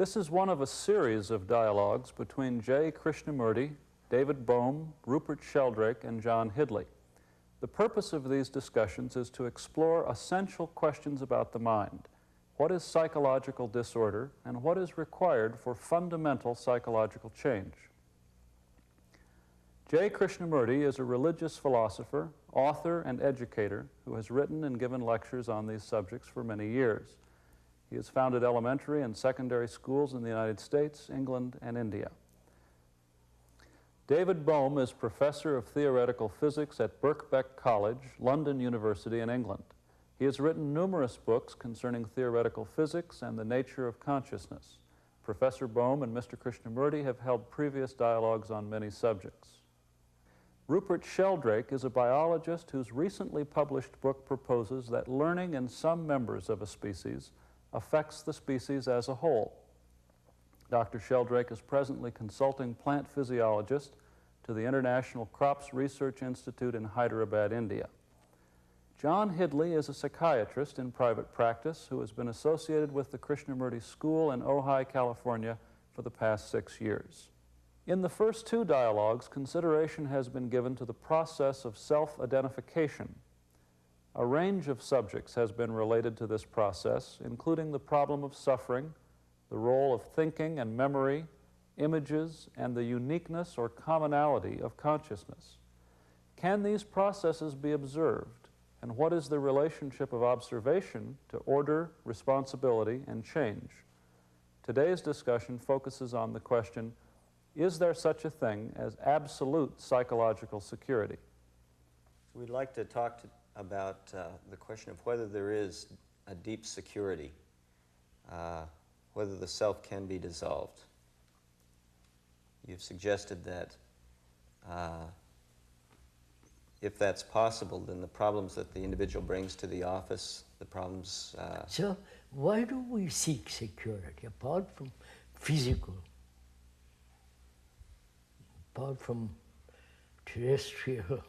This is one of a series of dialogues between J. Krishnamurti, David Bohm, Rupert Sheldrake, and John Hidley. The purpose of these discussions is to explore essential questions about the mind. What is psychological disorder, and what is required for fundamental psychological change? J. Krishnamurti is a religious philosopher, author, and educator who has written and given lectures on these subjects for many years. He has founded elementary and secondary schools in the United States, England, and India. David Bohm is professor of theoretical physics at Birkbeck College, London University in England. He has written numerous books concerning theoretical physics and the nature of consciousness. Professor Bohm and Mr. Krishnamurti have held previous dialogues on many subjects. Rupert Sheldrake is a biologist whose recently published book proposes that learning in some members of a species affects the species as a whole. Dr. Sheldrake is presently consulting plant physiologist to the International Crops Research Institute in Hyderabad, India. John Hidley is a psychiatrist in private practice who has been associated with the Krishnamurti School in Ojai, California for the past 6 years. In the first two dialogues, consideration has been given to the process of self-identification. A range of subjects has been related to this process, including the problem of suffering, the role of thinking and memory, images, and the uniqueness or commonality of consciousness. Can these processes be observed, and what is the relationship of observation to order, responsibility, and change? Today's discussion focuses on the question, is there such a thing as absolute psychological security? We'd like to talk about the question of whether there is a deep security, whether the self can be dissolved. You've suggested that if that's possible, then the problems that the individual brings to the office, the problems... So why do we seek security, apart from physical, apart from terrestrial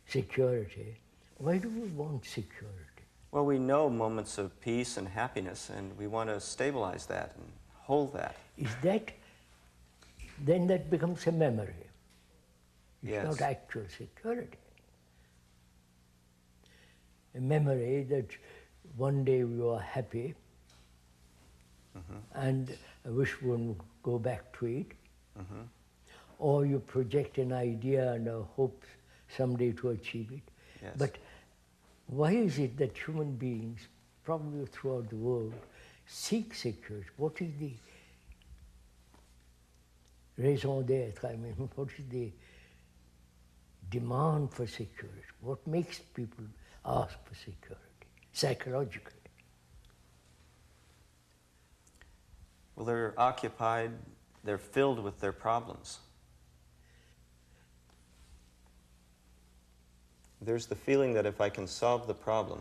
security? Why do we want security? Well, we know moments of peace and happiness, and we want to stabilize that and hold that. Is that, then that becomes a memory. It's Yes. not actual security. A memory that one day we were happy, and I wish one would go back to it. Or you project an idea and a hope someday to achieve it. Yes. But why is it that human beings, probably throughout the world, seek security? What is the raison d'etre? I mean, what is the demand for security? What makes people ask for security, psychologically? Well, they're occupied, they're filled with their problems. There's the feeling that if I can solve the problem,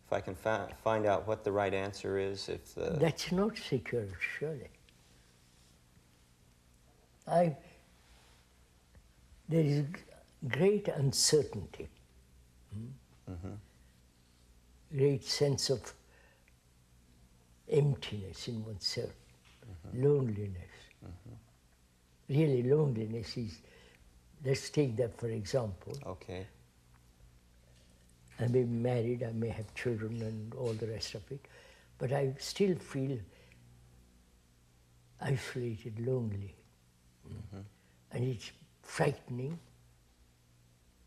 if I can find out what the right answer is, if the... That's not security, surely. There is great uncertainty, great sense of emptiness in oneself, loneliness. Really, loneliness is, let's take that for example. Okay. I may be married, I may have children and all the rest of it, but I still feel isolated, lonely. And it's frightening,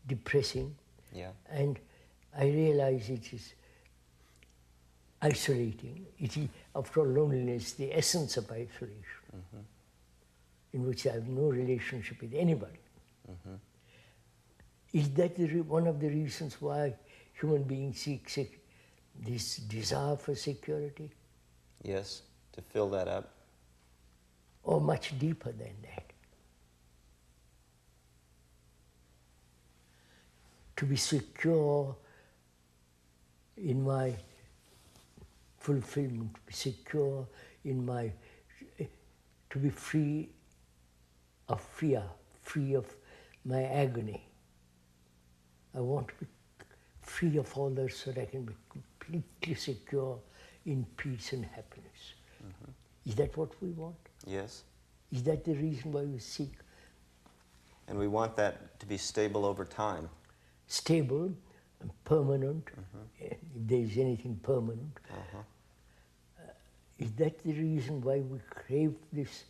depressing, and I realize it is isolating. It is, after all, loneliness, the essence of isolation, in which I have no relationship with anybody. Is that one of the reasons why human beings seek this desire for security? Yes, to fill that up. Or much deeper than that? To be secure in my fulfillment, to be secure in my, to be free of fear, free of my agony. I want to be free of all that so that I can be completely secure in peace and happiness. Is that what we want? Yes. Is that the reason why we seek? And we want that to be stable over time. Stable and permanent, if there is anything permanent. Is that the reason why we crave this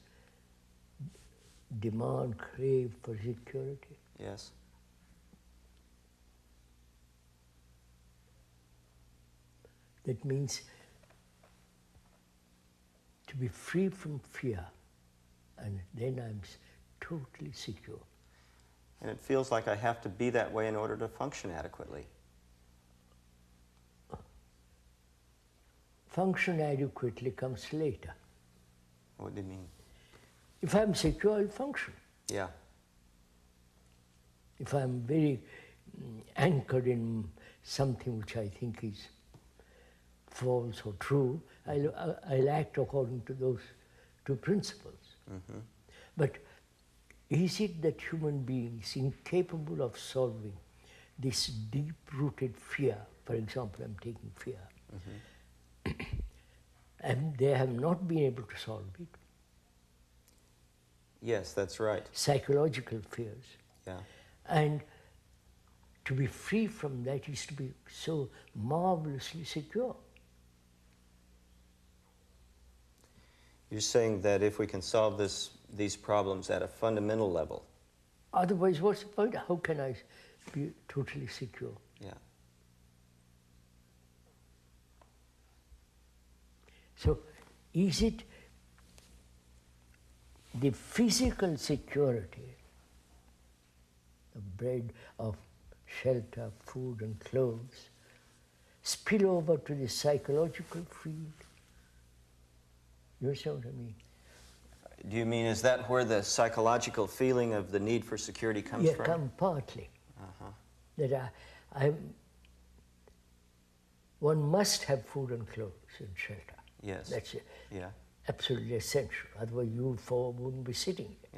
demand, crave for security? Yes. That means to be free from fear, and then I'm totally secure. And it feels like I have to be that way in order to function adequately. Function adequately comes later. What do you mean? If I'm secure, I'll function. Yeah. If I'm very anchored in something which I think is false or true, I'll act according to those two principles. But is it that human beings incapable of solving this deep-rooted fear, for example, I'm taking fear, and they have not been able to solve it? Yes, that's right. Psychological fears. Yeah. And to be free from that is to be so marvelously secure. You're saying that if we can solve these problems at a fundamental level. Otherwise, what's the point? How can I be totally secure? Yeah. So, is it the physical security of bread, of shelter, food and clothes spill over to the psychological field? You understand what I mean? Do you mean, is that where the psychological feeling of the need for security comes from? Yeah, come partly. That one must have food and clothes and shelter. Yes. That's it. Yeah. Absolutely essential. Otherwise, you four wouldn't be sitting here.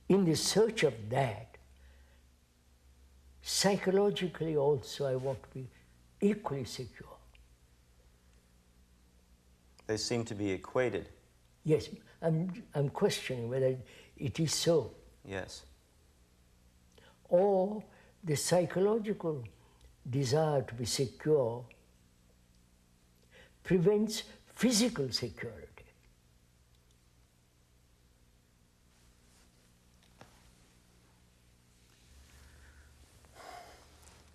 Yeah. In the search of that, psychologically also, I want to be equally secure. They seem to be equated. Yes, I'm questioning whether it is so. Yes. Or the psychological desire to be secure prevents physical security.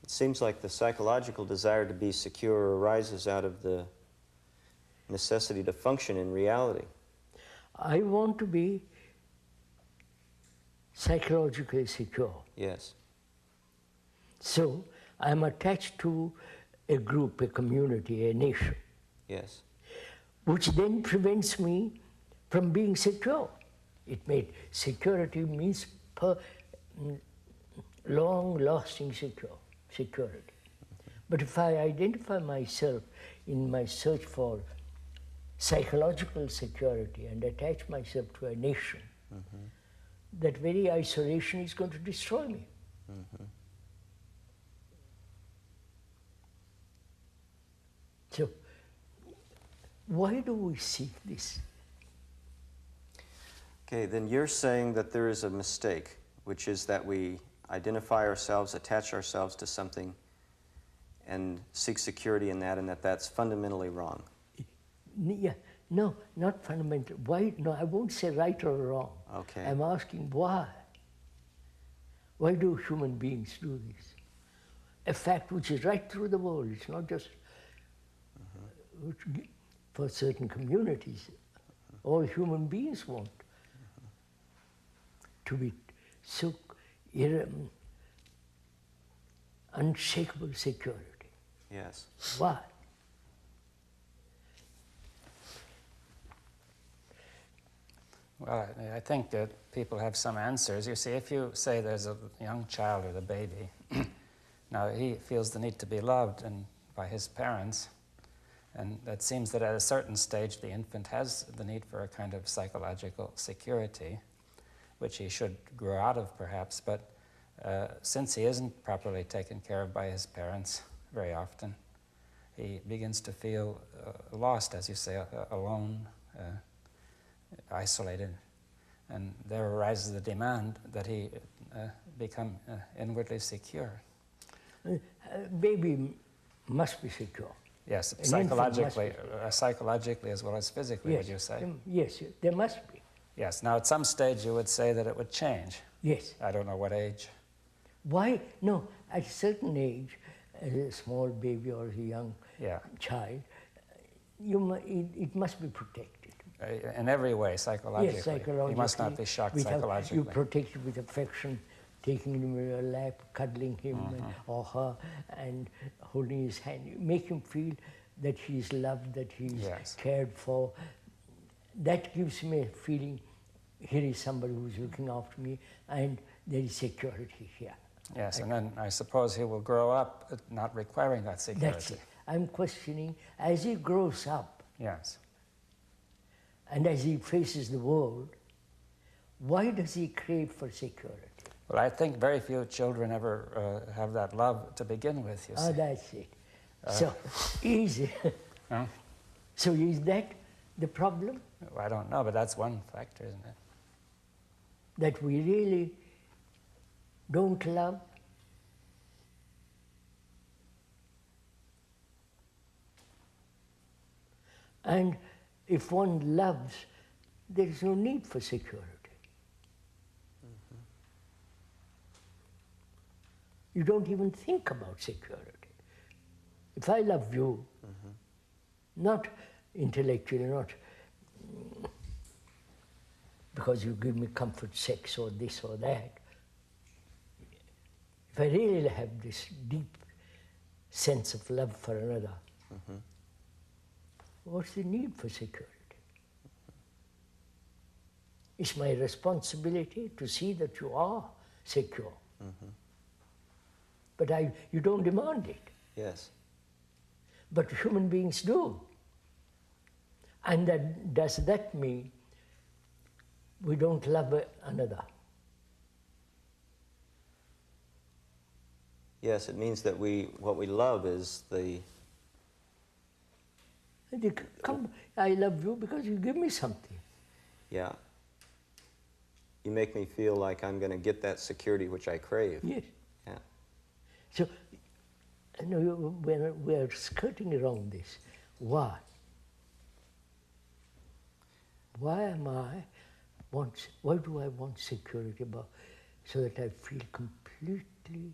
It seems like the psychological desire to be secure arises out of the necessity to function in reality. I want to be psychologically secure. Yes. So I'm attached to a group, a community, a nation, Yes. which then prevents me from being secure. Security means long-lasting security. But if I identify myself in my search for psychological security and attach myself to a nation, that very isolation is going to destroy me. So, why do we seek this? Okay, then you're saying that there is a mistake, which is that we identify ourselves, attach ourselves to something, and seek security in that, and that that's fundamentally wrong. Yeah, no, not fundamental. Why? No, I won't say right or wrong. Okay. I'm asking why. Why do human beings do this? A fact which is right through the world. It's not just for certain communities. All human beings want to be so unshakable security. Yes. Why? Well, I think that people have some answers. You see, if you say there's a young child or a baby, now he feels the need to be loved by his parents, and it seems that at a certain stage the infant has the need for a kind of psychological security, which he should grow out of perhaps, but since he isn't properly taken care of by his parents very often, he begins to feel lost, as you say, alone, isolated. And there arises the demand that he become inwardly secure. Baby must be secure. Yes, An infant must psychologically as well as physically, yes, would you say? Yes, there must be. Yes. Now, at some stage, you would say that it would change. Yes. I don't know what age. Why? No, at a certain age, as a small baby or a young child, it must be protected. In every way, psychologically. Yes, psychologically. You must not be shocked psychologically. You protect it with affection, taking him in your lap, cuddling him or her, and holding his hand. You make him feel that he is loved, that he is cared for. That gives me a feeling, here is somebody who is looking after me, and there is security here. Yes, and then I suppose he will grow up not requiring that security. That's it. I'm questioning, as he grows up, yes, and as he faces the world, why does he crave for security? Well, I think very few children ever have that love to begin with, you see. Oh, that's it. So, easy. Huh? So is that the problem? I don't know, but that's one factor, isn't it? That we really don't love? And if one loves, there is no need for security. You don't even think about security. If I love you, not intellectually, not because you give me comfort, sex, or this or that. If I really have this deep sense of love for another, what's the need for security? It's my responsibility to see that you are secure. But you don't demand it. Yes. But human beings do. And does that mean we don't love another? Yes, it means that what we love is the... Come, I love you because you give me something. Yeah. You make me feel like I'm going to get that security which I crave. Yes. Yeah. So, you know, we're skirting around this. Why? Why do I want security so that I feel completely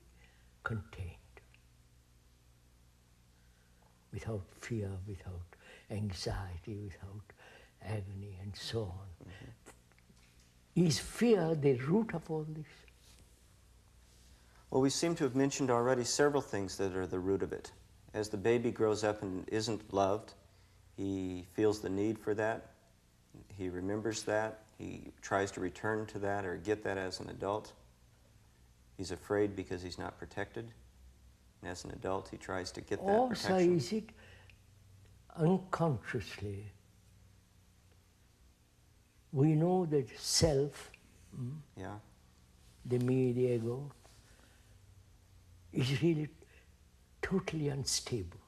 contained? Without fear, without anxiety, without agony, and so on. Is fear the root of all this? Well, we seem to have mentioned already several things that are the root of it. As the baby grows up and isn't loved, he feels the need for that. He remembers that. He tries to return to that or get that as an adult. He's afraid because he's not protected. And as an adult, he tries to get that protection. Also, is it unconsciously, we know that self, the me, the ego, is really totally unstable.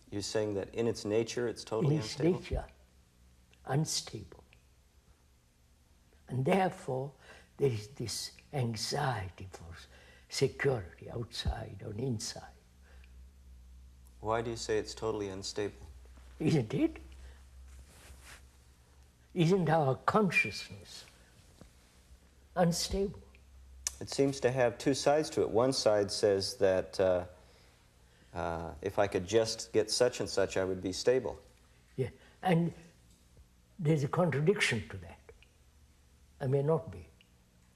You're saying that in its nature, it's totally unstable? In its nature, unstable. And therefore, there is this anxiety for security outside or inside. Why do you say it's totally unstable? Isn't it? Isn't our consciousness unstable? It seems to have two sides to it. One side says that if I could just get such and such, I would be stable. Yeah, and there's a contradiction to that. I may not be.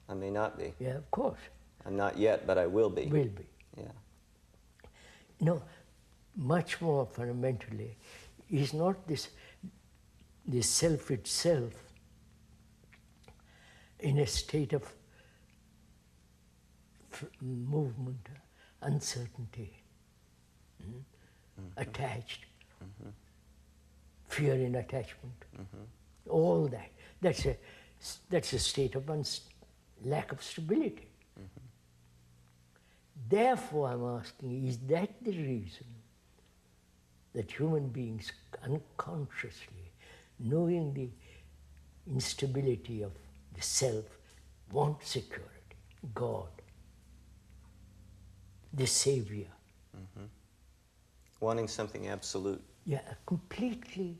I may not be. Yeah, of course. I'm not yet, but I will be. Will be. Yeah. No, much more fundamentally is not this self itself in a state of movement, uncertainty, attached, fear in attachment, all that. That's a state of lack of stability. Therefore, I'm asking, is that the reason that human beings unconsciously, knowing the instability of the self, want security? God, the Savior. Wanting something absolute. Yeah, completely,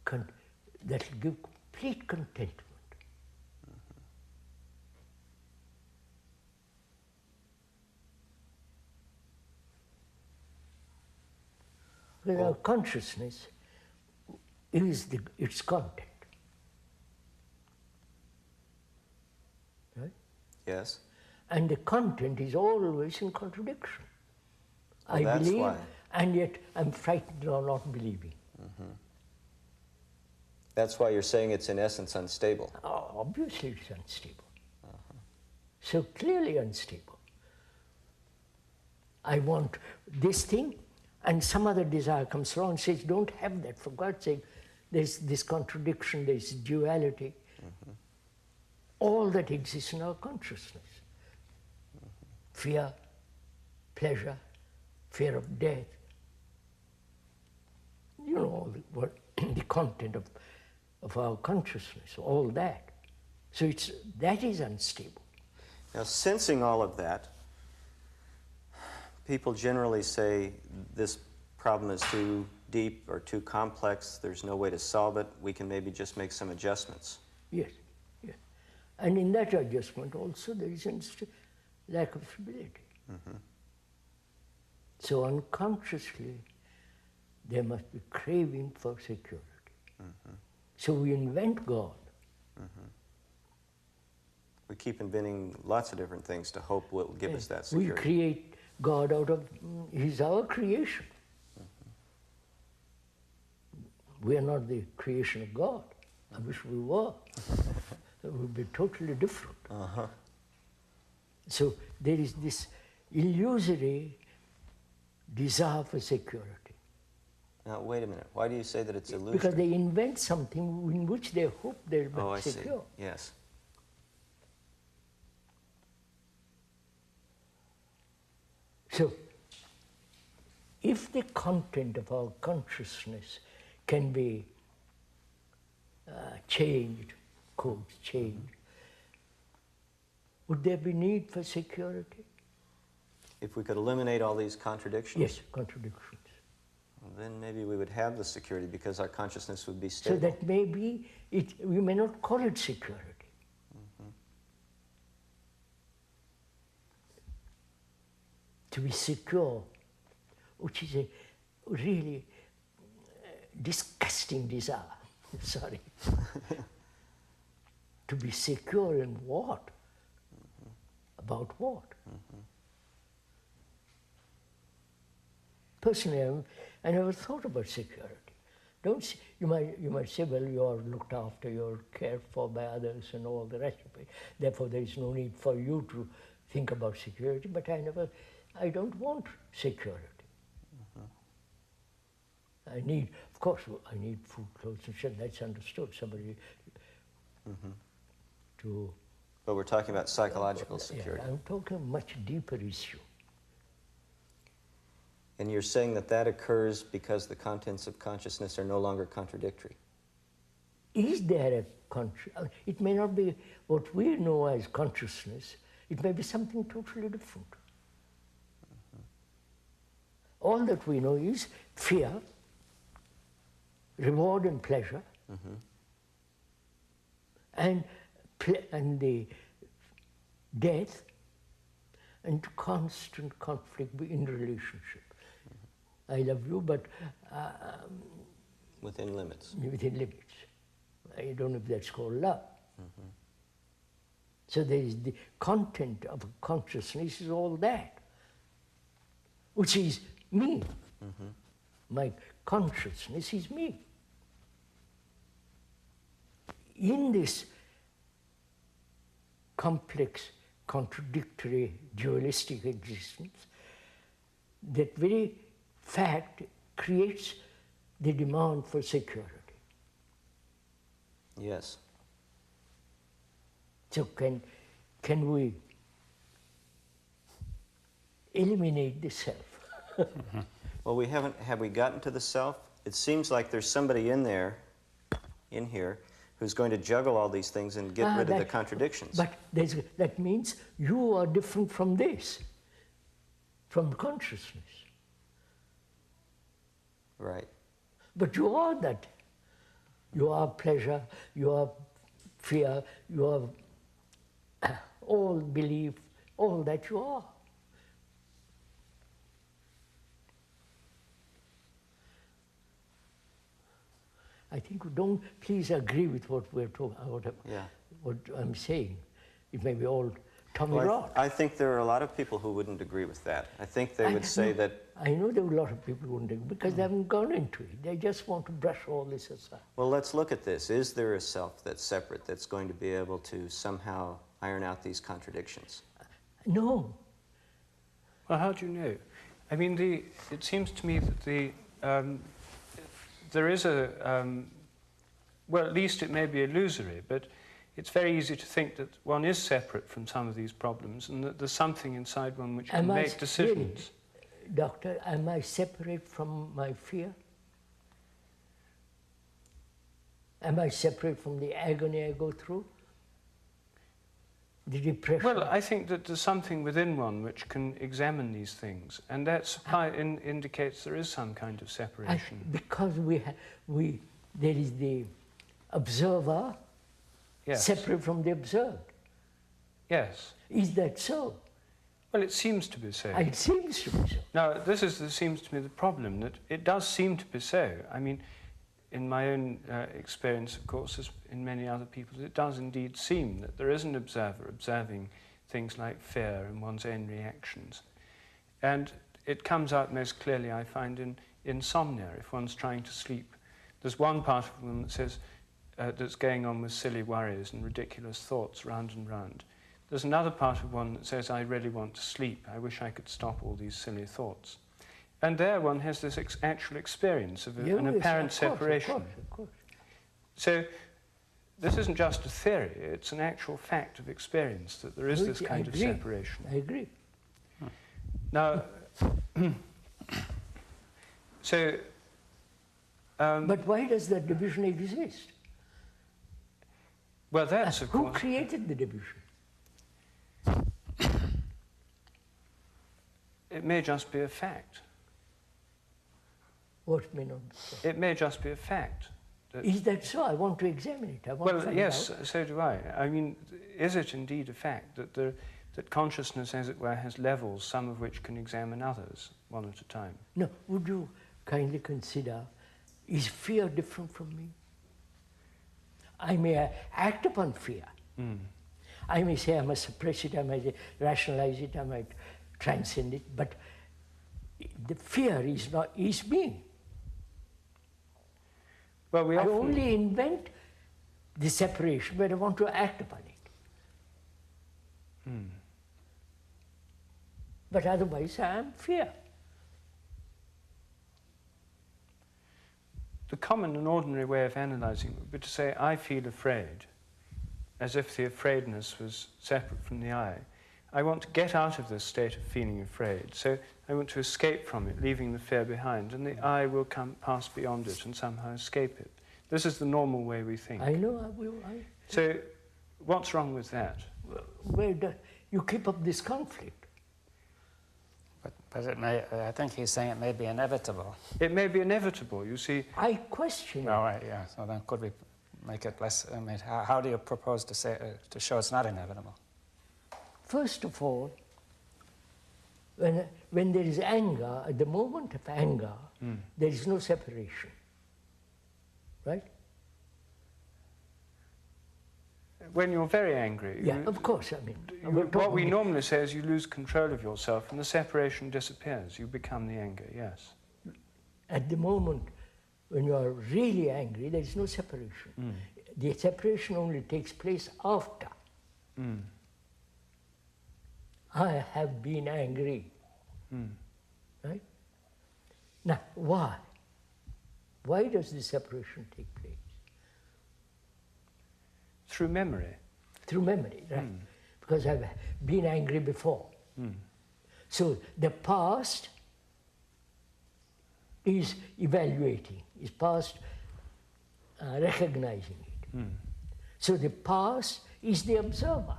that will give complete contentment. Because our consciousness is its content. Right? Yes. And the content is always in contradiction. Well, I that's believe, why. and yet I'm frightened of not believing. That's why you're saying it's in essence unstable. Obviously it's unstable. So clearly unstable. I want this thing, and some other desire comes along and says, don't have that, for God's sake. There's this contradiction, there's duality. All that exists in our consciousness. Fear, pleasure, fear of death. You know, all the content of our consciousness, all that. So that is unstable. Now, sensing all of that, people generally say this problem is too deep or too complex, there's no way to solve it, we can maybe just make some adjustments. Yes, yes. And in that adjustment also there is a lack of stability. So unconsciously there must be craving for security. So we invent God. We keep inventing lots of different things to hope will give us that security. We create God out of, He's our creation. We are not the creation of God. I wish we were. It would be totally different. So there is this illusory desire for security. Now, wait a minute. Why do you say that it's illusory? Because they invent something in which they hope they'll be I secure. see. Yes. So, if the content of our consciousness can be changed, codes changed, would there be need for security? If we could eliminate all these contradictions, Yes, contradictions. then maybe we would have the security because our consciousness would be stable. So that maybe we may not call it security. To be secure, which is a really disgusting desire. Sorry. To be secure in what? About what? Personally, I never thought about security. You might say, well, you are looked after, you're cared for by others and all the rest of it. Therefore, there is no need for you to think about security. But I don't want security. I need, of course, I need food, clothes, and shelter. That's understood. Somebody to. But we're talking about psychological security. Yeah, I'm talking a much deeper issue. And you're saying that that occurs because the contents of consciousness are no longer contradictory. Is there a consciousness? It may not be what we know as consciousness. It may be something totally different. All that we know is fear, reward and pleasure, and the death, and constant conflict in relationship. I love you, but within limits. Within limits. I don't know if that's called love. So there is the content of consciousness is all that, which is me. My consciousness is me. In this complex, contradictory, dualistic existence, that very fact creates the demand for security. Yes. So can we eliminate the self. Well, have we gotten to the self? It seems like there's somebody in here, who's going to juggle all these things and get rid of the contradictions. But that means you are different from this, from consciousness. Right. But you are that. You are pleasure, you are fear, you are all belief, all that you are. I think you don't please agree with what we're talking about, what I'm saying. It may be all Tommy Rod. I think there are a lot of people who wouldn't agree with that. I think they would say that... I know there are a lot of people who wouldn't agree because they haven't gone into it. They just want to brush all this aside. Well, let's look at this. Is there a self that's separate, that's going to be able to somehow iron out these contradictions? No. Well, how do you know? I mean, it seems to me that there is well, at least it may be illusory, but it's very easy to think that one is separate from some of these problems and that there's something inside one which can make decisions. Really, Doctor, am I separate from my fear? Am I separate from the agony I go through? The depression? Well, I think that there's something within one which can examine these things, and that indicates there is some kind of separation. Because there is the observer, yes, separate from the observed. Yes. Is that so? Well, it seems to be so. It seems to be so. Now, this seems to be the problem, that it does seem to be so. I mean, in my own experience, of course, as in many other people's, it does indeed seem that there is an observer observing things like fear and one's own reactions. And it comes out most clearly, I find, in insomnia. If one's trying to sleep, there's one part of one that says, that's going on with silly worries and ridiculous thoughts round and round. There's another part of one that says, I really want to sleep. I wish I could stop all these silly thoughts. And there one has this actual experience of an apparent separation. Of course. So this isn't just a theory, it's an actual fact of experience that there is this kind of separation. I agree. Now, so... but why does that division exist? Well, that's, of course... Who created the division? It may just be a fact. What may not be so? It may just be a fact. Is that so? I want to examine it. I want to find yes, out. so do I. I mean, is it indeed a fact that consciousness, as it were, has levels, some of which can examine others, one at a time? No, would you kindly consider, is fear different from me? I may act upon fear. Mm. I may say I must suppress it, I might rationalize it, I might transcend it, but the fear is me. Well, I only invent the separation when I want to act upon it. Mm. But otherwise I am fear. The common and ordinary way of analysing it would be to say, I feel afraid, as if the afraidness was separate from the I. I want to get out of this state of feeling afraid, so I want to escape from it, leaving the fear behind, and the I will pass beyond it and somehow escape it. This is the normal way we think. I know, I will. So, what's wrong with that? You keep up this conflict. But it may, I think he's saying it may be inevitable. It may be inevitable, you see. I question it. Oh, right, yeah. So then could we make it less, I mean, how do you propose to say, to show it's not inevitable? First of all, when there is anger, at the moment of anger, there is no separation. Right? When you're very angry... Yeah, of course, I mean... What we normally say is you lose control of yourself and the separation disappears. You become the anger, yes. At the moment when you are really angry, there is no separation. Mm. The separation only takes place after. Mm. I have been angry. Mm. Right? Now, why? Why does the separation take place? Through memory. Through memory, right? Because I've been angry before. Mm. So the past is evaluating, is past recognizing it. So the past is the observer.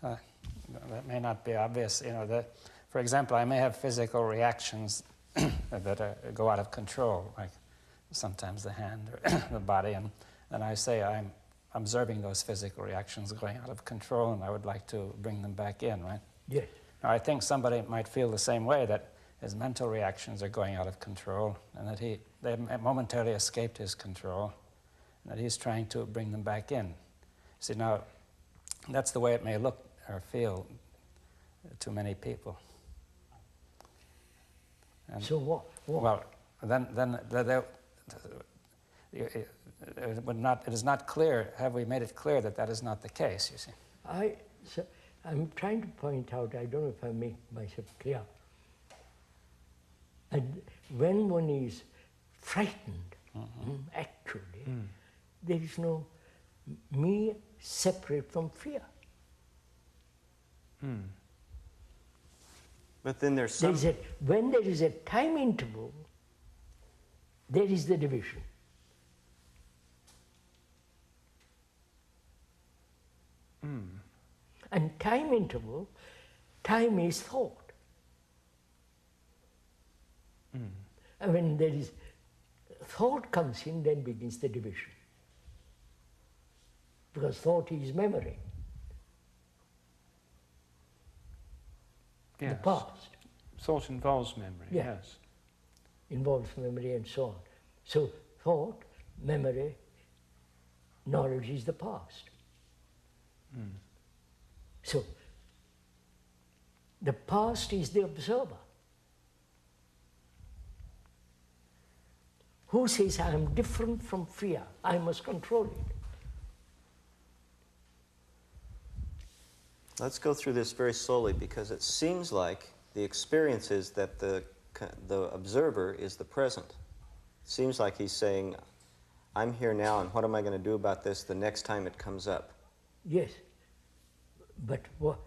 That may not be obvious. You know, for example, I may have physical reactions that go out of control, like sometimes the hand or the body, and I say I'm observing those physical reactions going out of control, and I would like to bring them back in, right? Yes. Now, I think somebody might feel the same way, that his mental reactions are going out of control, and that they momentarily escaped his control, and that he's trying to bring them back in. See, now, that's the way it may look or feel to many people. And So what? well, then it is not clear. Have we made it clear that that is not the case? You see. I'm trying to point out. I don't know if I make myself clear. And when one is frightened, actually, there is no me separate from fear. But then there's some... When there is a time interval, there is the division. And time interval, time is thought. And when there is thought comes in, then begins the division. Because thought is memory. Yes. The past. Thought involves memory, Yeah. yes. Involves memory and so on. So thought, memory, knowledge is the past. So the past is the observer. Who says I am different from fear? I must control it. Let's go through this very slowly, because it seems like the experience is that the observer is the present. It seems like he's saying, I'm here now, and what am I going to do about this the next time it comes up? Yes, but what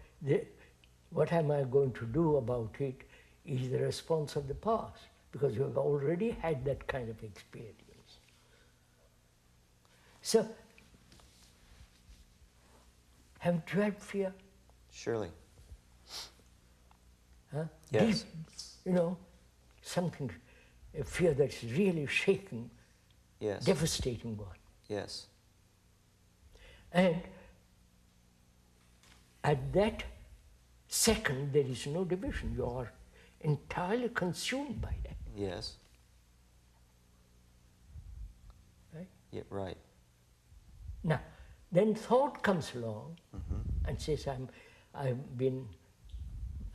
am I going to do about it is the response of the past, because you have already had that kind of experience. So, have you had fear? Surely. Huh? Yes. Deep, something, a fear that's really shaking, Yes. devastating one. Yes. And at that second, there is no division. You are entirely consumed by that. Yes. Right? Yeah, right. Now, then thought comes along and says, I've been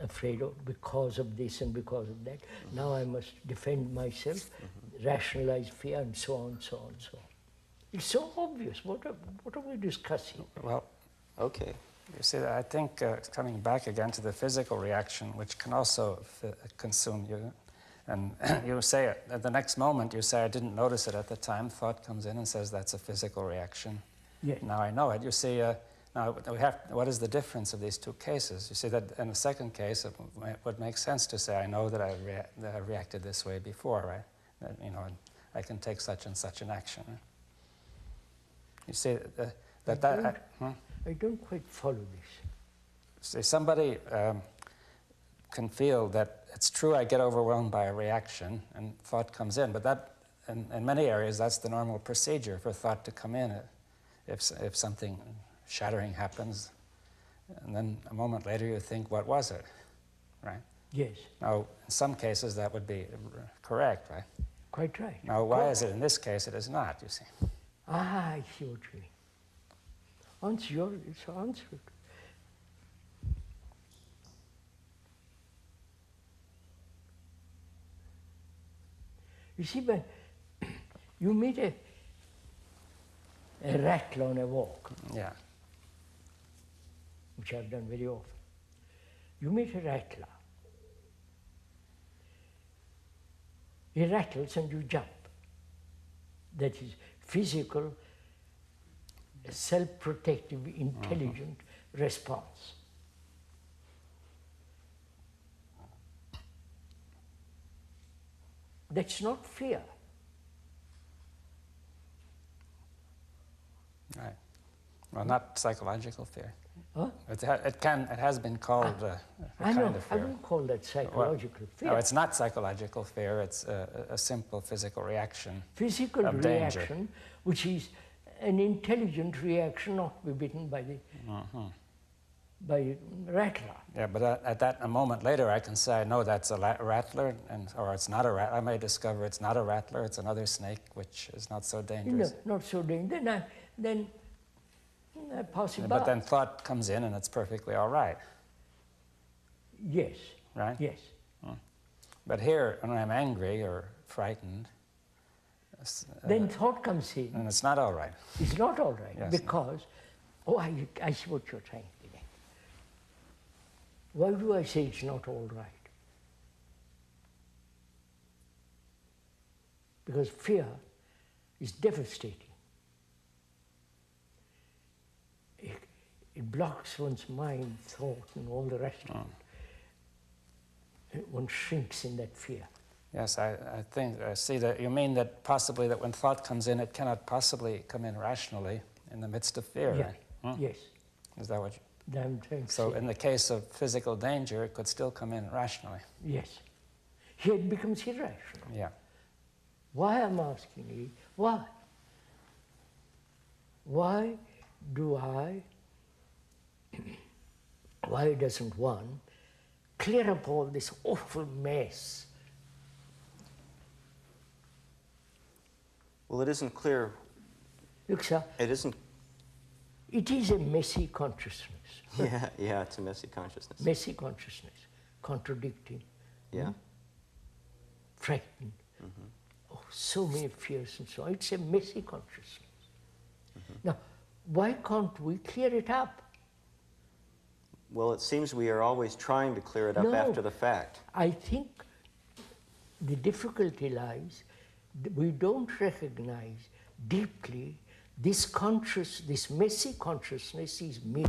afraid of because of this and because of that. Now I must defend myself, rationalize fear, and so on, so on, so on. It's so obvious. What are we discussing? Well, Okay. you see, I think coming back again to the physical reaction, which can also consume you, and you say at the next moment, you say, I didn't notice it at the time. Thought comes in and says, that's a physical reaction. Yes. Now I know it. You see, now what is the difference of these two cases? You see that in the second case, it would make sense to say, I know that I reacted this way before, right? That, and I can take such and such an action. You see, I don't quite follow this. See, somebody can feel that it's true I get overwhelmed by a reaction and thought comes in, but that, in many areas, that's the normal procedure for thought to come in. If something shattering happens, and then a moment later you think, what was it, right? Yes. Now, in some cases that would be correct, right? Quite right. Now, why is it in this case it is not, you see? Ah, I see what you mean. It's answered. You see, when you meet a rattle on a walk, Yeah. which I've done very often, you meet a rattler. He rattles and you jump. That is physical, self-protective, intelligent response. That's not fear. Right. Well, not psychological fear. Huh? It has been called a I kind know, of I fear. wouldn't call that psychological fear. No, it's not psychological fear. It's a simple physical reaction. Physical of danger. reaction, which is an intelligent reaction, not be bitten by the by rattler. Yeah, but at that a moment later, I can say, no, that's a rattler, or it's not a rattler. I may discover it's not a rattler. It's another snake, which is not so dangerous. No, not so dangerous. Then I pass it by. But then thought comes in, and it's perfectly all right. Yes. Right? Yes. But here, when I'm angry or frightened, Then thought comes in. and it's not all right. It's not all right Yes. because, I see what you're saying. Why do I say it's not all right? Because fear is devastating. It blocks one's mind, thought, and all the rest of it. And one shrinks in that fear. Yes, I think, I see that you mean that possibly that when thought comes in, it cannot possibly come in rationally in the midst of fear, Yeah. right? Huh? Yes. Is that what you... I'm trying to So say. in the case of physical danger, it could still come in rationally. Yes. Here it becomes irrational. Yeah. Why I'm asking you, why? Why doesn't one clear up all this awful mess? Well, it isn't clear. Look, sir, It isn't. it is a messy consciousness. Yeah, it's a messy consciousness. Messy consciousness, contradicting, Yeah. frightened. Oh, so many fears and so on. It's a messy consciousness. Now, why can't we clear it up? Well, it seems we are always trying to clear it up No. after the fact. I think the difficulty lies that we don't recognize deeply this messy consciousness is me.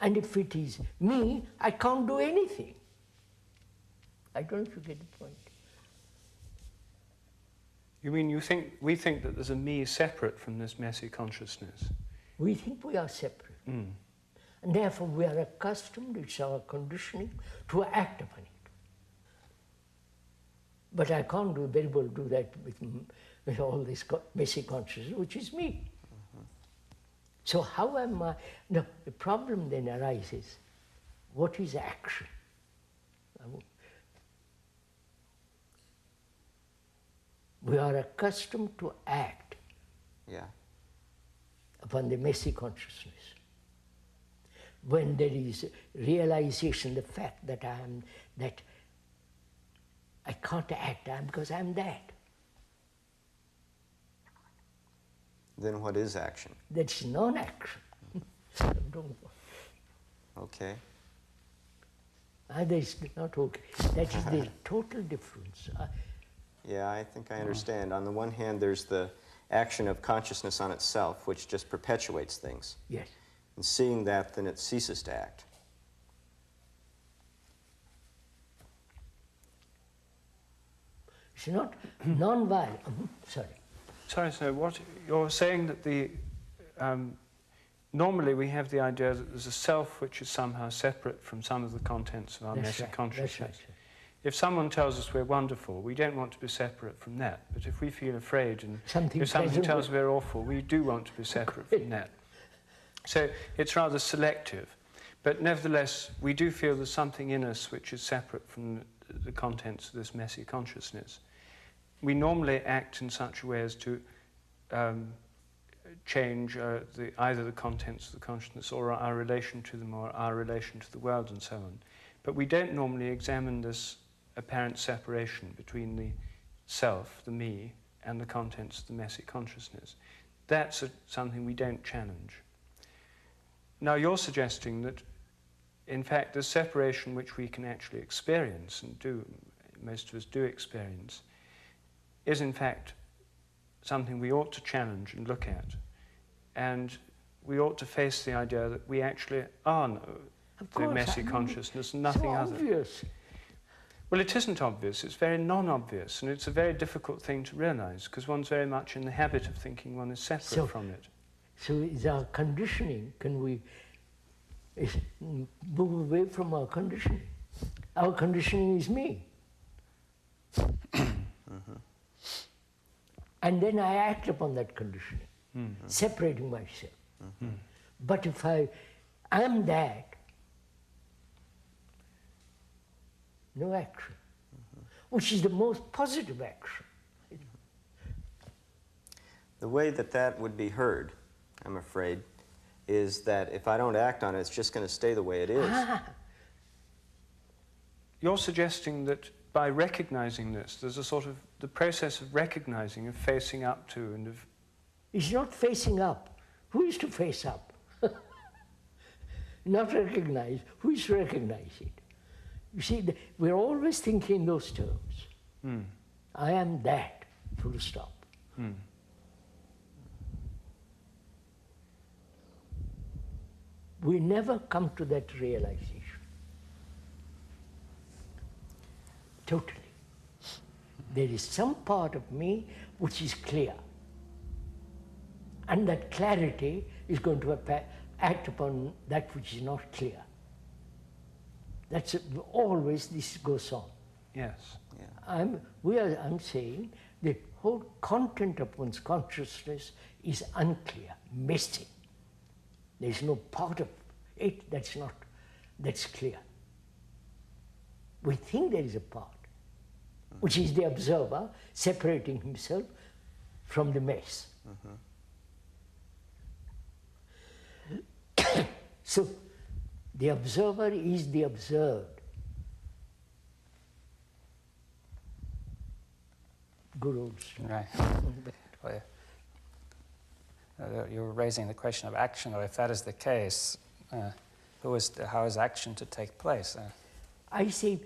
And if it is me, I can't do anything. I don't know if you get the point. You mean we think that there's a me separate from this messy consciousness? We think we are separate. Mm. And therefore we are accustomed, it's our conditioning, to act upon it. But I can't very well do that with all this messy consciousness, which is me. So how am I? No, the problem then arises, what is action? We are accustomed to act Yeah. upon the messy consciousness. When there is realization, the fact that I can't act because I'm that. Then what is action? That's non-action. Okay. That is not okay. That is the total difference. Yeah, I think I understand. On the one hand, there's the action of consciousness on itself, which just perpetuates things. Yes. And seeing that, then it ceases to act. It's not non-violent. Sorry. Sorry, so what you're saying that the normally we have the idea that there's a self which is somehow separate from some of the contents of our That's messy right. consciousness. That's right. If someone tells us we're wonderful, we don't want to be separate from that. But if we feel afraid and if something tells us we're awful, we do want to be separate from that. So it's rather selective. But nevertheless, we do feel there's something in us which is separate from the contents of this messy consciousness. We normally act in such a way as to change either the contents of the consciousness or our relation to them or our relation to the world and so on. But we don't normally examine this apparent separation between the self, the me, and the contents of the messy consciousness. That's something we don't challenge. Now you're suggesting that, in fact, the separation which we can actually experience and most of us do experience, is in fact something we ought to challenge and look at. And we ought to face the idea that we actually are the messy consciousness and nothing so other. Obvious. Well, it isn't obvious, it's very non-obvious, and it's a very difficult thing to realize, because one's very much in the habit of thinking one is separate from it. So is our conditioning, can we move away from our conditioning? Our conditioning is me. And then I act upon that conditioning, separating myself. But if I am that, no action, which is the most positive action. The way that that would be heard, I'm afraid, is that if I don't act on it, it's just going to stay the way it is. You're suggesting that by recognizing this, there's a sort of the process of recognizing, of facing up to, and of... It's not facing up. Who is to face up? Not recognize. Who is to recognize it? You see, we're always thinking in those terms. I am that, full stop. We never come to that realization. Totally. There is some part of me which is clear. And that clarity is going to act upon that which is not clear. That's always this goes on. Yes. Yeah. I'm saying the whole content of one's consciousness is unclear, missing. There's no part of it that's clear. We think there is a part, which is the observer separating himself from the mess. So the observer is the observed. Good old story. Right. Well, you were raising the question of action, or if that is the case, how is action to take place? I say,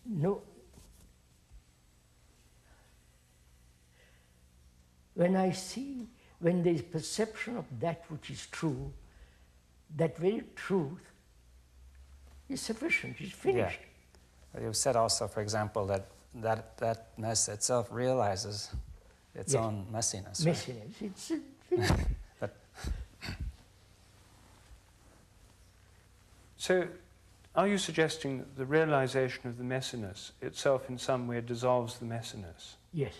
no. When there is perception of that which is true, that very truth is sufficient, is finished. Yeah. You said also, for example, that mess itself realizes its own messiness. Messiness, Right? it's finished. So, are you suggesting that the realization of the messiness itself in some way dissolves the messiness? Yes.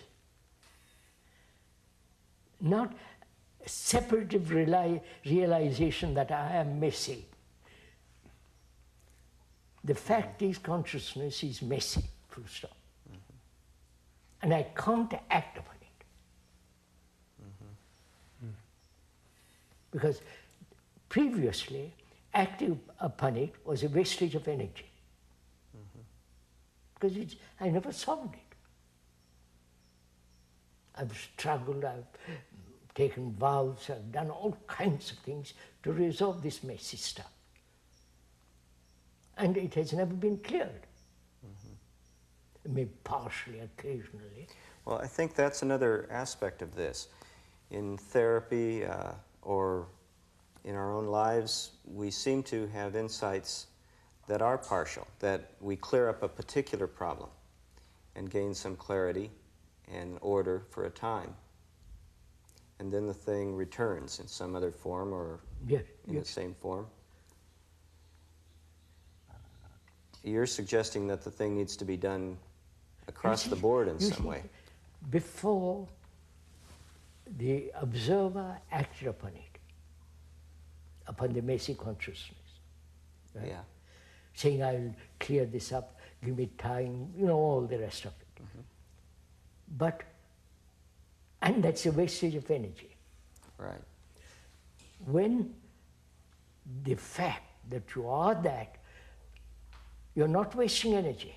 Not separative realization that I am messy. The fact is consciousness is messy, full stop. And I can't act upon it. Because previously, acting upon it was a wastage of energy. Because I never solved it. I've struggled, I've taken vows, I've done all kinds of things to resolve this messy stuff. And it has never been cleared. Maybe partially, occasionally. Well, I think that's another aspect of this. In therapy or in our own lives, we seem to have insights that are partial, that we clear up a particular problem and gain some clarity and order for a time. And then the thing returns in some other form or in the same form. You're suggesting that the thing needs to be done across the board in some way. Before the observer acted upon it, upon the messy consciousness. Right? Yeah. Saying, I'll clear this up, give me time, all the rest of it. And that's a wastage of energy. Right. When the fact that you are that, you're not wasting energy,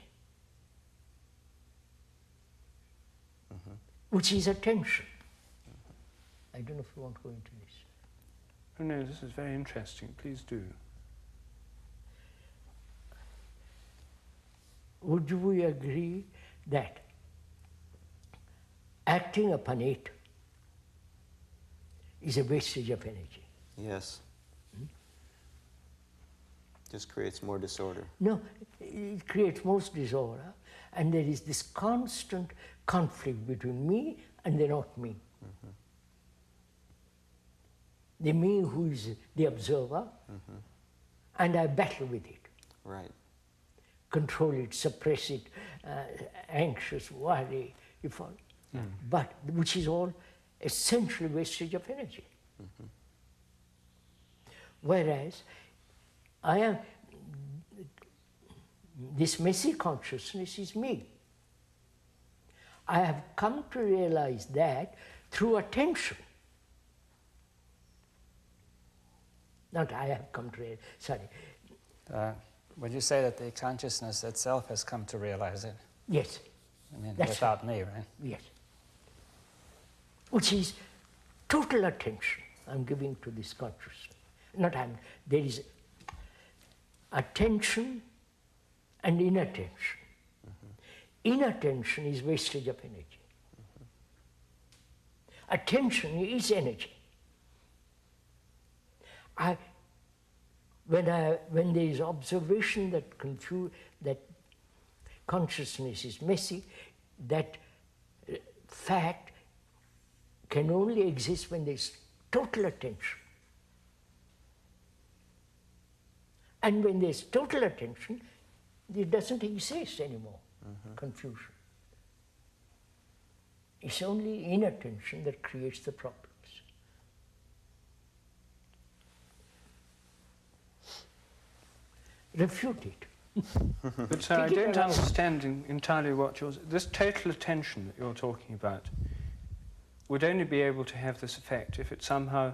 which is attention. I don't know if you want to go into this. Oh no, this is very interesting. Please do. Would we agree that acting upon it is a wastage of energy? Yes. Just creates more disorder. No, it creates most disorder, and there is this constant conflict between me and the not me. Mm-hmm. The me who is the observer, Mm-hmm. and I battle with it. Right. Control it, suppress it, anxious, worry, you follow? But which is all essentially wastage of energy. Mm-hmm. Whereas I am, this messy consciousness is me. I have come to realize that through attention. Not I have come to realize, sorry. Would you say that the consciousness itself has come to realize it? Yes. I mean, That's without me, right? Yes. Which is total attention I'm giving to this consciousness. There is attention and inattention. Inattention is wastage of energy. Attention is energy. When there is observation that consciousness is messy, that fact can only exist when there is total attention. And when there is total attention, it doesn't exist anymore, confusion. It's only inattention that creates the problems. Refute it. But sir, I don't understand entirely what this total attention that you're talking about would only be able to have this effect if it somehow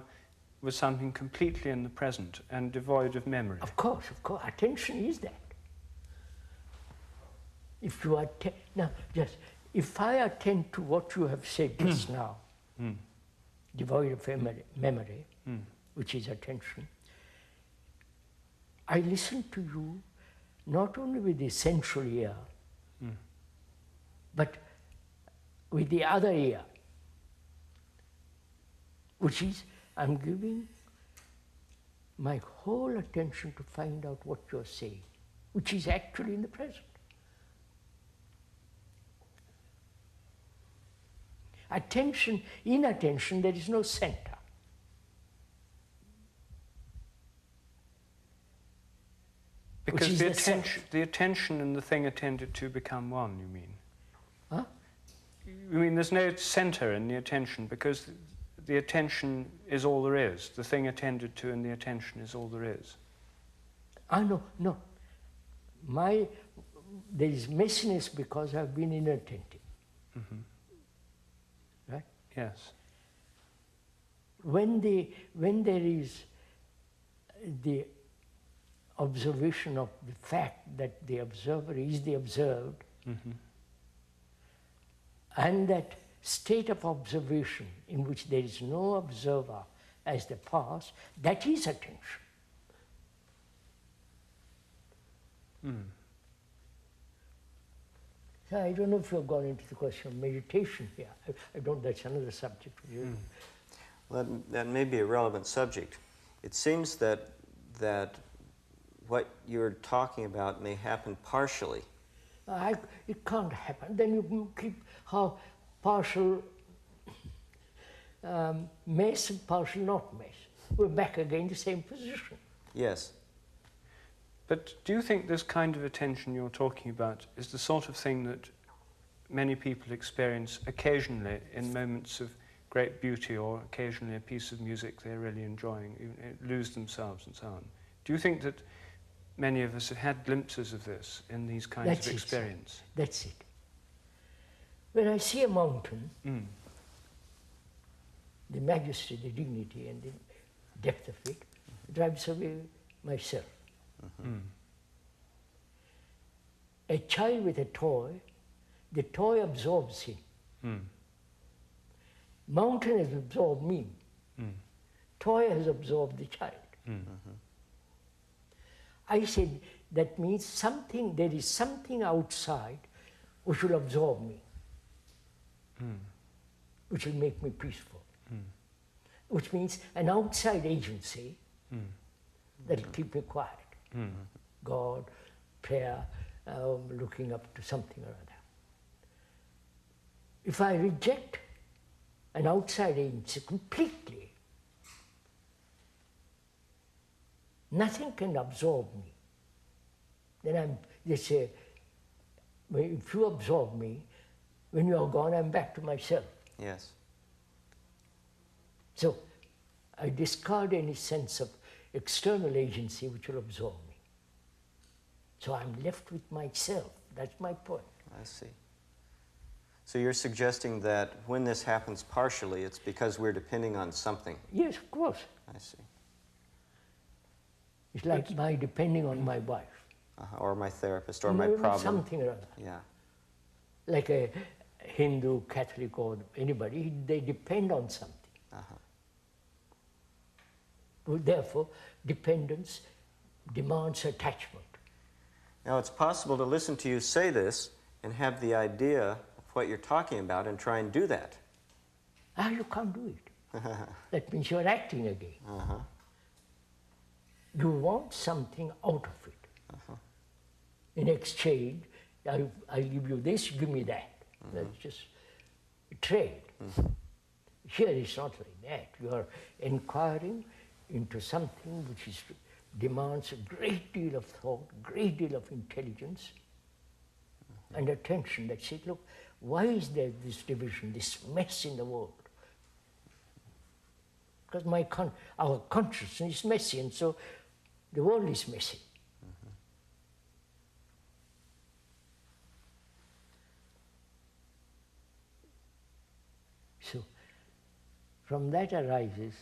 was something completely in the present and devoid of memory. Of course, attention is that. If you now, just if I attend to what you have said just now, devoid of memory, which is attention, I listen to you not only with the sensual ear, but with the other ear, which is I'm giving my whole attention to find out what you're saying, which is actually in the present. Attention, inattention, there is no center. Because the attention and the thing attended to become one, you mean? Huh? You mean there's no center in the attention because the attention is all there is. The thing attended to and the attention is all there is. No. There is messiness because I've been inattentive. Right? Yes. When there is the observation of the fact that the observer is the observed, and that state of observation in which there is no observer as the past, that is attention. So I don't know if you've gone into the question of meditation here. I don't, that's another subject for you. Well, that may be a relevant subject. It seems that what you're talking about may happen partially. It can't happen. Then you keep how partial mess and partial not mess. We're back again in the same position. Yes. But do you think this kind of attention you're talking about is the sort of thing that many people experience occasionally in moments of great beauty or occasionally a piece of music they're really enjoying, lose themselves and so on? Do you think that many of us have had glimpses of this in these kinds of experience? That's it. When I see a mountain, the majesty, the dignity and the depth of it drives away myself. A child with a toy, the toy absorbs him. Mountain has absorbed me. Toy has absorbed the child. I said that means there is something outside which will absorb me, which will make me peaceful, which means an outside agency that will keep me quiet. God, prayer, looking up to something or other. If I reject an outside agency completely, nothing can absorb me. Then they say, well, if you absorb me, when you are gone, I'm back to myself. Yes. So I discard any sense of external agency which will absorb me. So I'm left with myself. That's my point. I see. So you're suggesting that when this happens partially, it's because we're depending on something. Yes, of course. I see. It's like my depending on my wife. Or my therapist, or my problem. Something or other. Yeah. Like a Hindu, Catholic, or anybody, they depend on something. Therefore, dependence demands attachment. Now, it's possible to listen to you say this and have the idea of what you're talking about and try and do that. Ah, you can't do it. That means you're acting again. You want something out of it. In exchange, I give you this, give me that. That's just a trade. Here it's not like that. You are inquiring into something which demands a great deal of thought, great deal of intelligence and attention. That says, look, why is there this division, this mess in the world? Because our consciousness is messy, and so the world is messy. So, from that arises,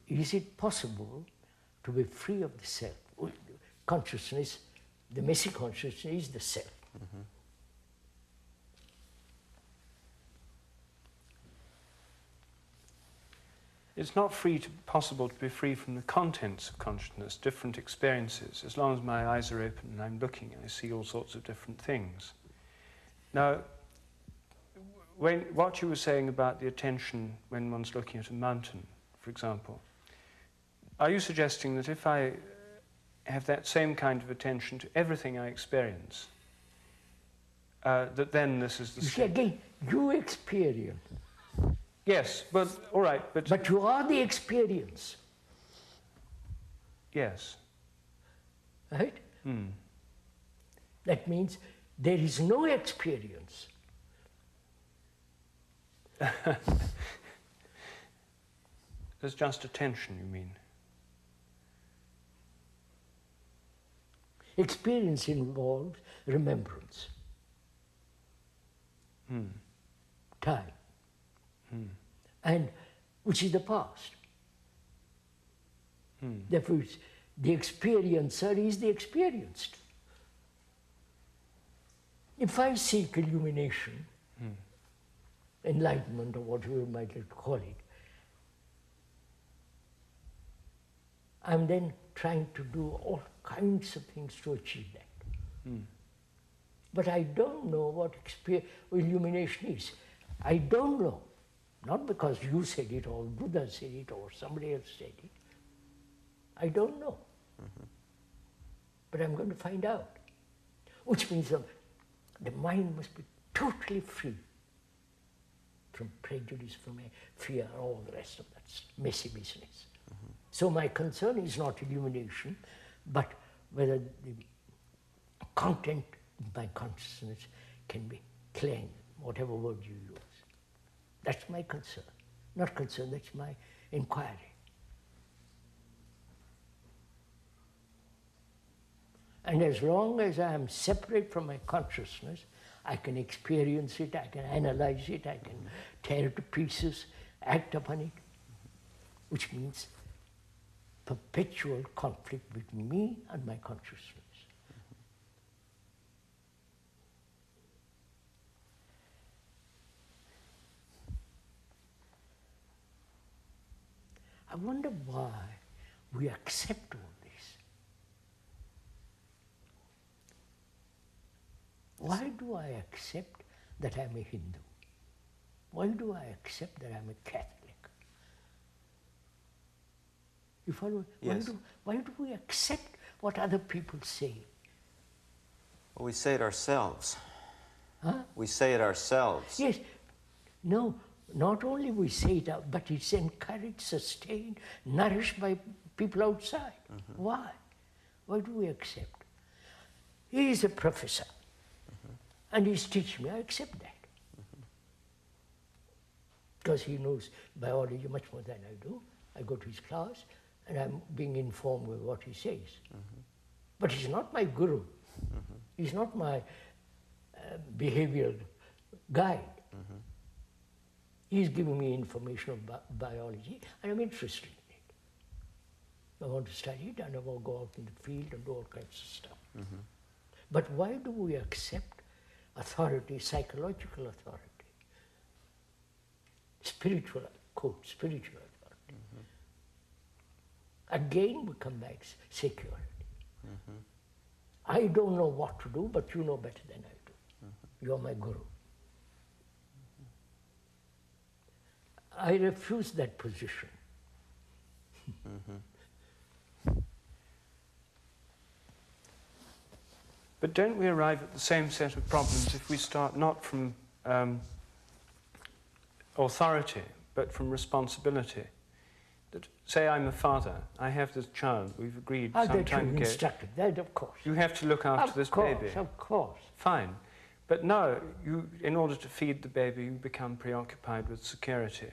is it possible to be free of the self? Consciousness, the messy consciousness is the self. It's not possible to be free from the contents of consciousness, different experiences. As long as my eyes are open and I'm looking, I see all sorts of different things. Now, what you were saying about the attention when one's looking at a mountain, for example, are you suggesting that if I have that same kind of attention to everything I experience, that then this is the same? Again, you experience. Yes, but all right, but you are the experience. Yes. Right? That means there is no experience. There's just attention, you mean? Experience involves remembrance, time, and which is the past. Therefore, the experiencer is the experienced. If I seek illumination, enlightenment, or whatever you might like to call it, I'm then trying to do all kinds of things to achieve that. But I don't know what illumination is. I don't know. Not because you said it, or Buddha said it, or somebody else said it. I don't know. But I'm going to find out. Which means the mind must be totally free from prejudice, from fear, all the rest of that messy business. So my concern is not illumination, but whether the content of my consciousness can be cleansed, whatever word you use. That's my concern. Not concern, that's my inquiry. And as long as I am separate from my consciousness, I can experience it, I can analyze it, I can tear it to pieces, act upon it, which means perpetual conflict between me and my consciousness. I wonder why we accept all this. Why do I accept that I'm a Hindu? Why do I accept that I'm a Catholic? You follow? Yes. Why do we accept? what other people say. Well, we say it ourselves. Huh? We say it ourselves. Yes. No, not only we say it out, but it's encouraged, sustained, nourished by people outside. Why? Why do we accept? He is a professor, and he's teaching me. I accept that. Because he knows biology much more than I do. I go to his class, and I'm being informed with what he says. But he's not my guru. He's not my behavioral guide. He's giving me information about biology, and I'm interested in it. I want to study it, and I want to go out in the field and do all kinds of stuff. But why do we accept authority, psychological authority, spiritual, quote, spiritual authority? Again, we come back to security. I don't know what to do, but you know better than I do. You're my guru. I refuse that position. But don't we arrive at the same set of problems if we start not from authority, but from responsibility? That, say I'm a father, I have this child, we've agreed some time ago. Instructed that, of course. You have to look after this baby. Of course. Fine. But no, you, in order to feed the baby, you become preoccupied with security.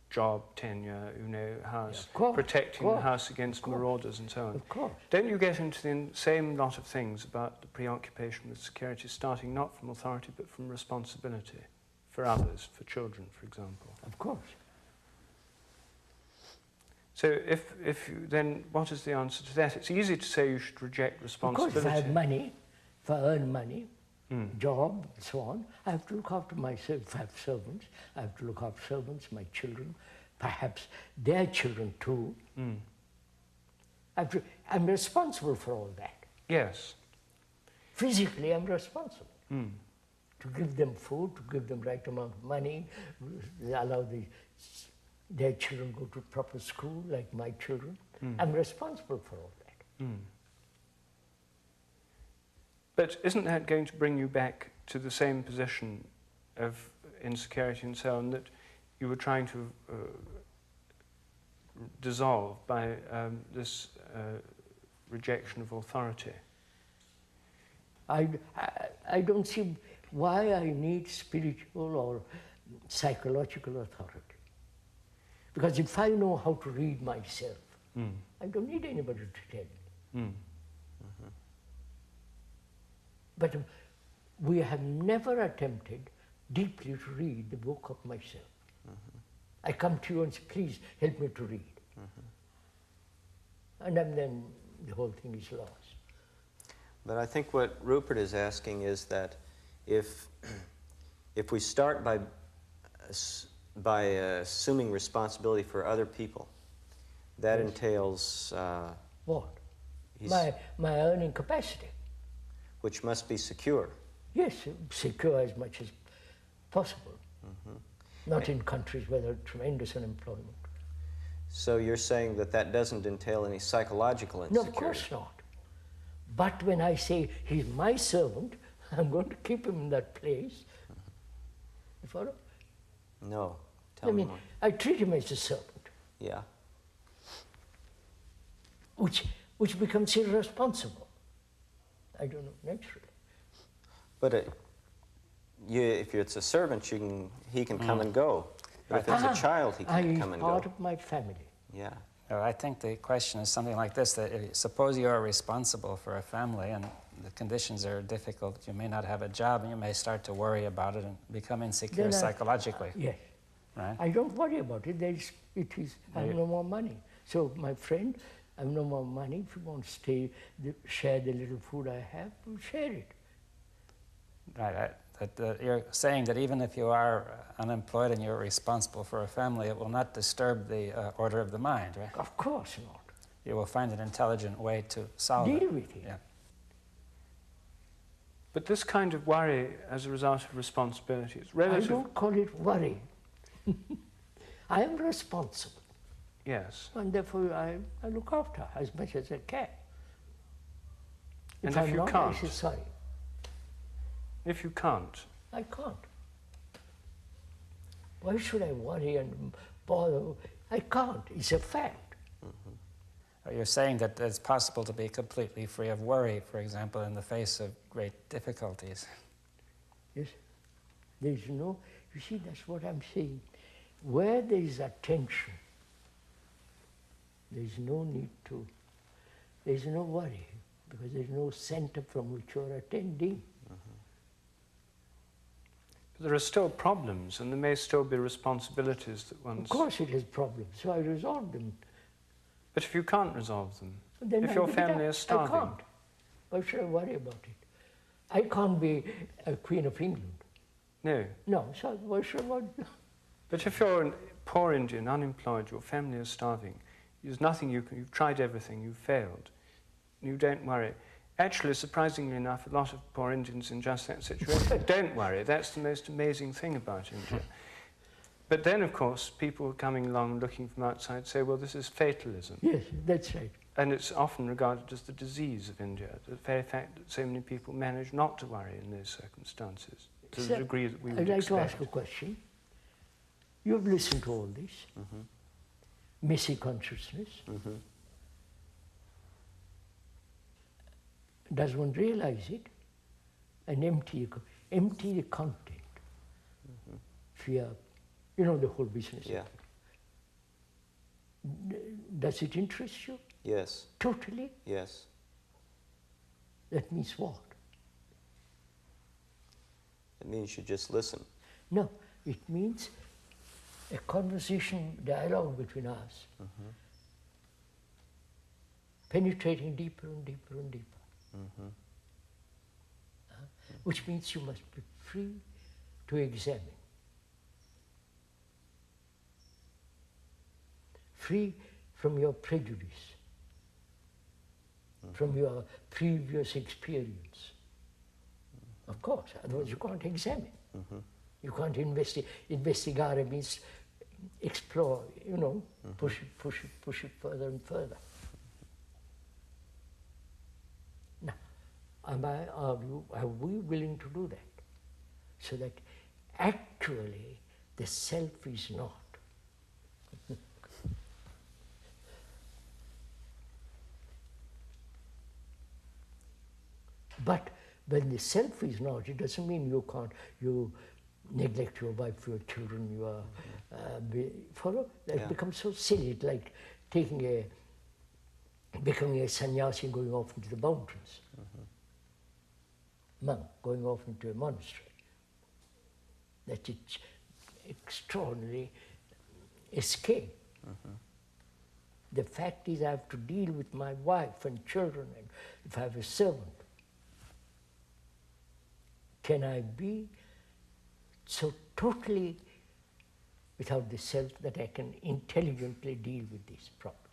Job, tenure, you know, house, protecting the house against marauders and so on. Of course. Don't you get into the same lot of things about the preoccupation with security, starting not from authority, but from responsibility for others, for children, for example? Of course. So if you, then what is the answer to that? It's easy to say you should reject responsibility. Of course, if I have money, if I earn money, job, and so on, I have to look after myself. If I have servants, I have to look after servants, my children, perhaps their children too. I'm responsible for all that. Yes. Physically, I'm responsible. To give them food, to give them right amount of money, allow their children go to proper school, like my children. I'm responsible for all that. But isn't that going to bring you back to the same position of insecurity and so on that you were trying to dissolve by this rejection of authority? I don't see why I need spiritual or psychological authority. Because if I know how to read myself, I don't need anybody to tell me. But we have never attempted deeply to read the book of myself. I come to you and say, please help me to read. And then the whole thing is lost. But I think what Rupert is asking is that if we start by assuming responsibility for other people, that entails what? My earning capacity. Which must be secure. Yes, secure as much as possible. Not in countries where there is tremendous unemployment. So you're saying that that doesn't entail any psychological insecurity? No, of course not. But when I say he's my servant, I'm going to keep him in that place. You follow? No. Tell me more. I treat him as a servant. Yeah. Which becomes irresponsible. I don't know, naturally. But if it's a servant, he can come and go. But if it's a child, he can't come and go. I'm part of my family. Yeah. Well, I think the question is something like this, that suppose you are responsible for a family and the conditions are difficult, you may not have a job and you may start to worry about it and become insecure psychologically. Yes. Right? I don't worry about it. I have no more money. So my friend, I have no more money. If you want to share the little food I have, we'll share it. Right. You're saying that even if you are unemployed and you're responsible for a family, it will not disturb the order of the mind, right? Of course not. You will find an intelligent way to solve it. Deal with it. Yeah. But this kind of worry as a result of responsibility is relative. I don't call it worry. I am responsible. Yes. And therefore I look after her as much as I can. And if if I'm you not, can't? I say sorry. If you can't? I can't. Why should I worry and bother? I can't. It's a fact. You're saying that it's possible to be completely free of worry, for example, in the face of great difficulties. Yes. There's no, you see, that's what I'm saying. Where there is attention, there's no need to, there's no worry, because there's no center from which you're attending. But there are still problems, and there may still be responsibilities that one's... Of course it has problems, so I resolve them. But if you can't resolve them, Then if I your give it family up. is starving... I can't. Why should I worry about it? I can't be a Queen of England. No. No, so why should I worry? But if you're a poor Indian, unemployed, your family is starving, there's nothing you can... You've tried everything, you've failed. You don't worry. Actually, surprisingly enough, a lot of poor Indians in just that situation don't worry. That's the most amazing thing about India. But then, of course, people coming along looking from outside say, well, this is fatalism. Yes, that's right. And it's often regarded as the disease of India, the very fact that so many people manage not to worry in those circumstances, to the degree that we would I'd like expect. to ask a question. You've listened to all this. Messy consciousness. Does one realize it and empty the content? Fear, you know the whole business. Yeah. Does it interest you? Yes. Totally? Yes. That means what? It means you just listen. No, it means a conversation, dialogue between us, penetrating deeper and deeper and deeper. Which means you must be free to examine. Free from your prejudice, from your previous experience. Of course, otherwise you can't examine. You can't investigare means explore, you know, push it further and further. Now, are we willing to do that? So that actually the self is not. But when the self is not, it doesn't mean you neglect your wife, your children, your follow? That becomes so silly. It's like becoming a sannyasi and going off into the mountains. Monk going off into a monastery. That it's extraordinary escape. The fact is I have to deal with my wife and children, and if I have a servant. Can I be so totally without the self that I can intelligently deal with this problem?